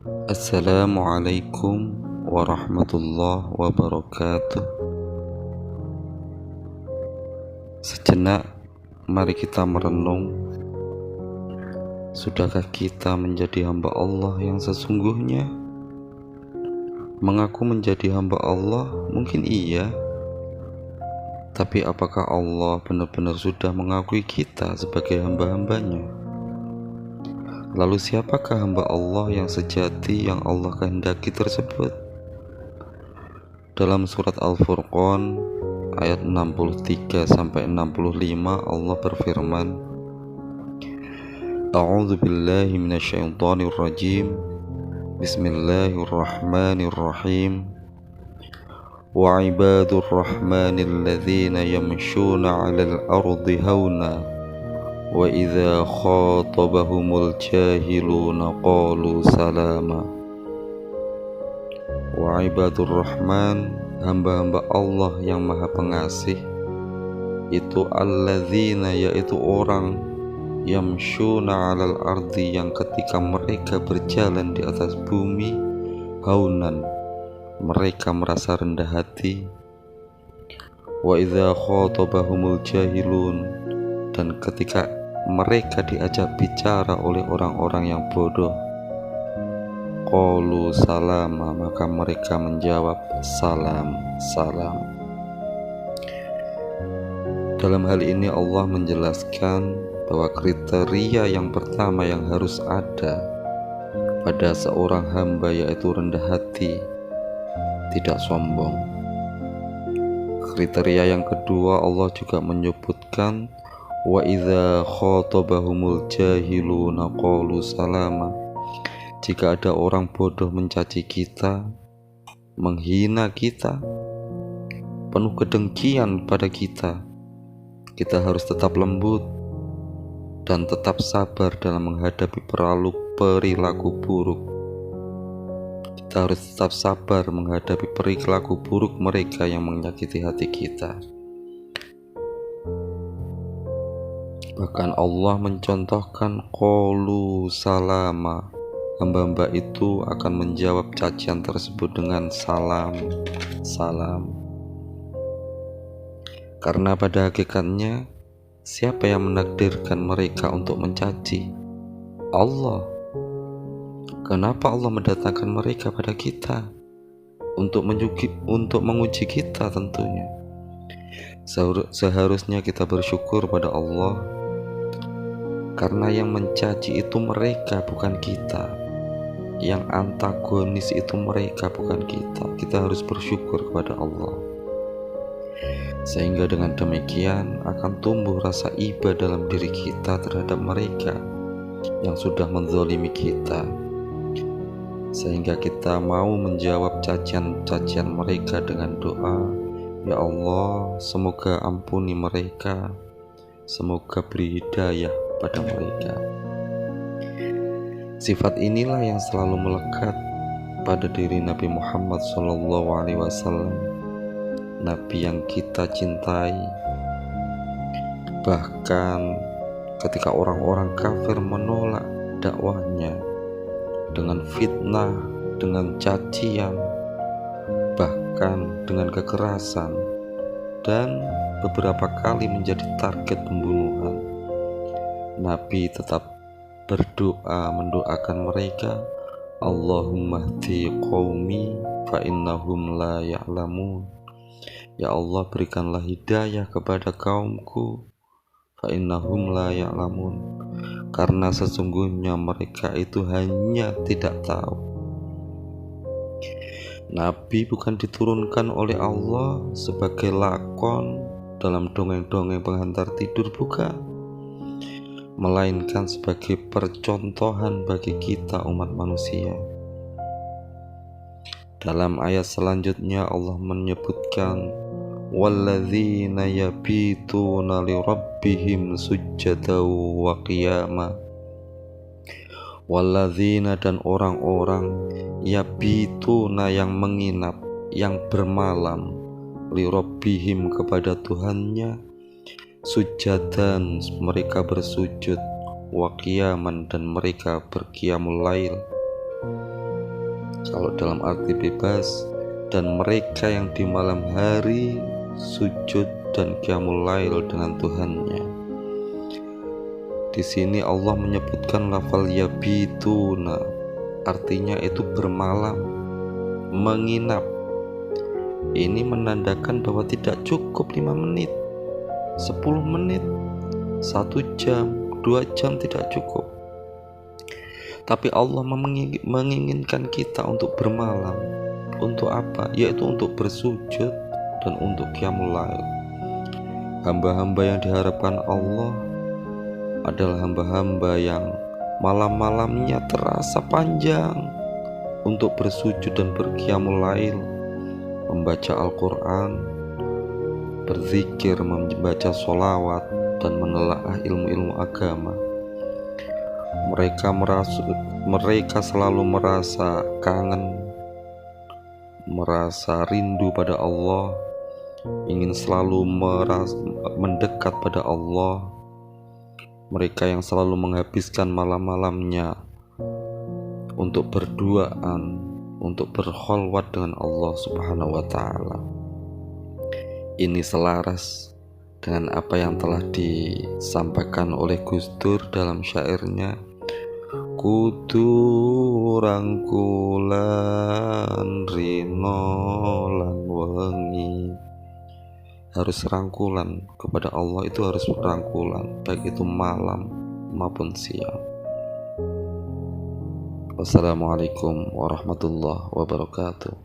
Assalamualaikum warahmatullahi wabarakatuh. Sejenak, mari kita merenung. Sudahkah kita menjadi hamba Allah yang sesungguhnya? Mengaku menjadi hamba Allah mungkin iya, tapi apakah Allah benar-benar sudah mengakui kita sebagai hamba-hambanya? Lalu siapakah hamba Allah yang sejati yang Allah kehendaki tersebut? Dalam surat Al-Furqan ayat 63-65 Allah berfirman, A'udzu billahi minasyaitonir rajim. Bismillahirrahmanirrahim. Wa ibadur rahmanil ladzina yamshuna 'alal ardi hauna wa idza khatabahumul jahiluna qalu salama. Wa ibadur rahman, hamba-hamba Allah yang maha pengasih, itu alladzina, yaitu orang yamshuna 'alal ardi, yang ketika mereka berjalan di atas bumi, haunan, mereka merasa rendah hati, wa idza khatabahumul jahilun, dan ketika mereka diajak bicara oleh orang-orang yang bodoh, qalu salama, maka mereka menjawab salam, salam. Dalam hal ini Allah menjelaskan bahwa kriteria yang pertama yang harus ada pada seorang hamba yaitu rendah hati, tidak sombong. Kriteria yang kedua, Allah juga menyebutkan wa idza khatabahumul jahiluna qalu salama. Jika ada orang bodoh mencaci kita, menghina kita, penuh kedengkian pada kita, kita harus tetap lembut dan tetap sabar dalam menghadapi perilaku buruk. Kita harus tetap sabar menghadapi perilaku buruk mereka yang menyakiti hati kita. Bahkan Allah mencontohkan qalu salama, hamba-hamba itu akan menjawab cacian tersebut dengan salam, salam. Karena pada hakikatnya, siapa yang menakdirkan mereka untuk mencaci? Allah. Kenapa Allah mendatangkan mereka pada kita? Untuk menguji kita tentunya. Seharusnya kita bersyukur pada Allah, karena yang mencaci itu mereka, bukan kita. Yang antagonis itu mereka, bukan kita. Kita harus bersyukur kepada Allah. Sehingga dengan demikian akan tumbuh rasa iba dalam diri kita terhadap mereka yang sudah menzalimi kita. Sehingga kita mau menjawab cacian-cacian mereka dengan doa, ya Allah, semoga ampuni mereka, semoga beri hidayah pada mereka. Sifat inilah yang selalu melekat pada diri Nabi Muhammad SAW, Nabi yang kita cintai. Bahkan ketika orang-orang kafir menolak dakwahnya dengan fitnah, dengan cacian, bahkan dengan kekerasan, dan beberapa kali menjadi target pembunuhan, Nabi tetap berdoa, mendoakan mereka, Allahumma hdi qaumi fa innahum la ya'lamun. Ya Allah, berikanlah hidayah kepada kaumku, fa innahum la ya'lamun, karena sesungguhnya mereka itu hanya tidak tahu. Nabi bukan diturunkan oleh Allah sebagai lakon dalam dongeng-dongeng penghantar tidur, bukan, melainkan sebagai percontohan bagi kita umat manusia. Dalam ayat selanjutnya Allah menyebutkan walladzina yabituna lirabbihim sujjada wa qiyama. Walladzina, dan orang-orang, yabituna, yang menginap, yang bermalam, lirabbihim, kepada Tuhannya, sujadan, mereka bersujud, wa qiyaman, dan mereka berqiyamul lail. Kalau dalam arti bebas, dan mereka yang di malam hari sujud dan qiyamul lail dengan Tuhannya. Di sini Allah menyebutkan lafal yabituna, artinya itu bermalam, menginap. Ini menandakan bahwa tidak cukup 5 menit, 10 menit, 1 jam, 2 jam tidak cukup. Tapi Allah menginginkan kita untuk bermalam. Untuk apa? Yaitu untuk bersujud dan untuk qiyamul lail. Hamba-hamba yang diharapkan Allah adalah hamba-hamba yang malam-malamnya terasa panjang untuk bersujud dan berqiyamul lail, membaca Al-Quran, berzikir, membaca sholawat, dan menelaah ilmu-ilmu agama. Mereka selalu merasa kangen, merasa rindu pada Allah, ingin selalu mendekat pada Allah. Mereka yang selalu menghabiskan malam-malamnya untuk berduaan, untuk berkholwat dengan Allah Subhanahu wa Ta'ala. Ini selaras dengan apa yang telah disampaikan oleh Gus Dur dalam syairnya, kudu rangkulan rino lan wengi. Harus rangkulan kepada Allah, itu harus rangkulan, baik itu malam maupun siang. Wassalamualaikum warahmatullahi wabarakatuh.